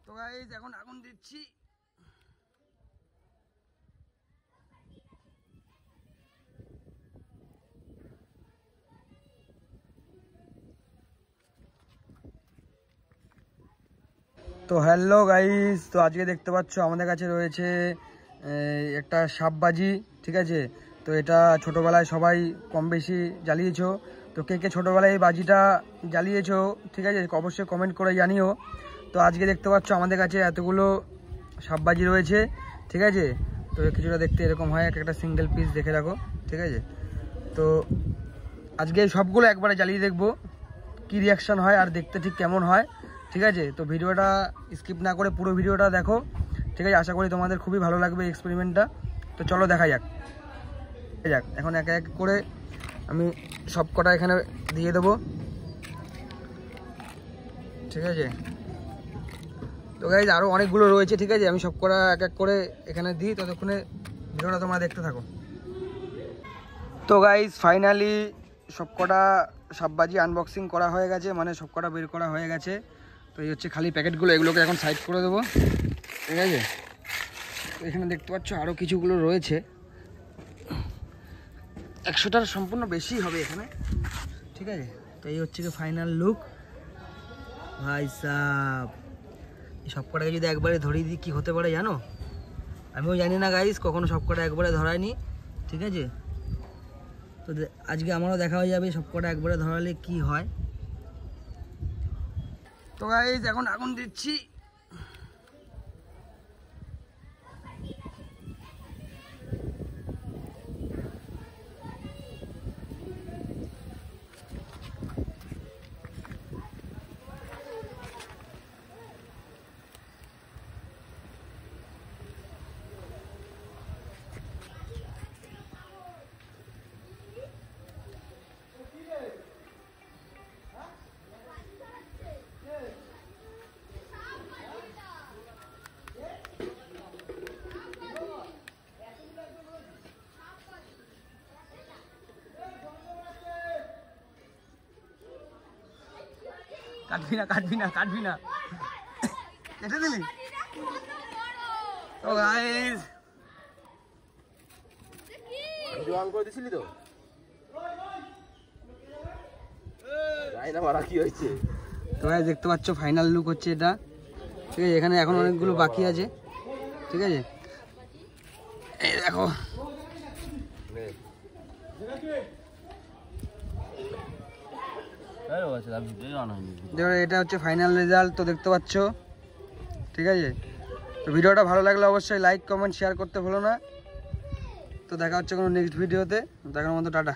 তো গাইস এখন আগুন দিচ্ছি। তো হ্যালো গাইস, তো আজকে দেখতে পাচ্ছ আমাদের কাছে রয়েছে একটা সাপবাজি, ঠিক আছে। তো এটা ছোটোবেলায় সবাই কম বেশি জ্বালিয়েছো। তো কে কে ছোটোবেলায় এই বাজিটা জ্বালিয়েছো, ঠিক আছে, অবশ্যই কমেন্ট করে জানিও। তো আজকে দেখতে পাচ্ছ আমাদের কাছে এতগুলো সাপবাজি রয়েছে, ঠিক আছে। তো কিছুটা দেখতে এরকম হয়, একটা সিঙ্গেল পিস দেখে রাখো, ঠিক আছে। তো আজকে সবগুলো একবারে জ্বালিয়ে দেখবো কি রিয়াকশান হয় আর দেখতে ঠিক কেমন হয়, ঠিক আছে। তো ভিডিওটা স্কিপ না করে পুরো ভিডিওটা দেখো, ঠিক আছে। আশা করি তোমাদের খুবই ভালো লাগবে এক্সপেরিমেন্টটা। তো চলো দেখা যাক। এখন এক এক করে আমি সব কটা এখানে দিয়ে দেবো, ঠিক আছে। তো গাইজ আরও অনেকগুলো রয়েছে, ঠিক আছে। আমি সব কটা এক এক করে এখানে দিই, ততক্ষণে ভিডিওটা তোমরা দেখতে থাকো। তো গাইজ ফাইনালি সব কটা সাপবাজি আনবক্সিং করা হয়ে গেছে, মানে সব কটা বের করা হয়ে গেছে। তো এই হচ্ছে খালি প্যাকেটগুলো, এগুলোকে এখন সাইড করে দেবো, ঠিক আছে। এখানে দেখতে পাচ্ছ আরও কিছুগুলো রয়েছে, 100টার সম্পূর্ণ বেশি হবে এখানে, ঠিক আছে। তো এই হচ্ছে কি ফাইনাল লুক। ভাই সাব সব কটাকে যদি একবারে ধরিয়ে দিই কী হতে পারে জানো? আমিও জানি না গাইস, কখনো সব কটা একবারে ধরায়নি, ঠিক আছে। তো আজকে আমারও দেখা হয়ে যাবে সব কটা একবারে ধরালে কি হয়। তো গাইস এখন আগুন দিচ্ছি। কাটবি না কেটে দিলি। তো গাইস জোয়ান করে দিছিলি তো যাই না মারা কি হয়েছে। তো গাইস দেখতে পাচ্ছ ফাইনাল লুক হচ্ছে এটা, ঠিক আছে। এখানে এখন অনেকগুলো বাকি আছে, ঠিক আছে। এই দেখো এটা হচ্ছে ফাইনাল রেজাল্ট। তো দেখতে পাচ্ছ, ঠিক আছে। তো ভিডিওটা ভালো লাগলে অবশ্যই লাইক কমেন্ট শেয়ার করতে ভুলো না। তো দেখা হচ্ছে কোনো নেক্সট ভিডিওতে, দেখার মতো টাটা।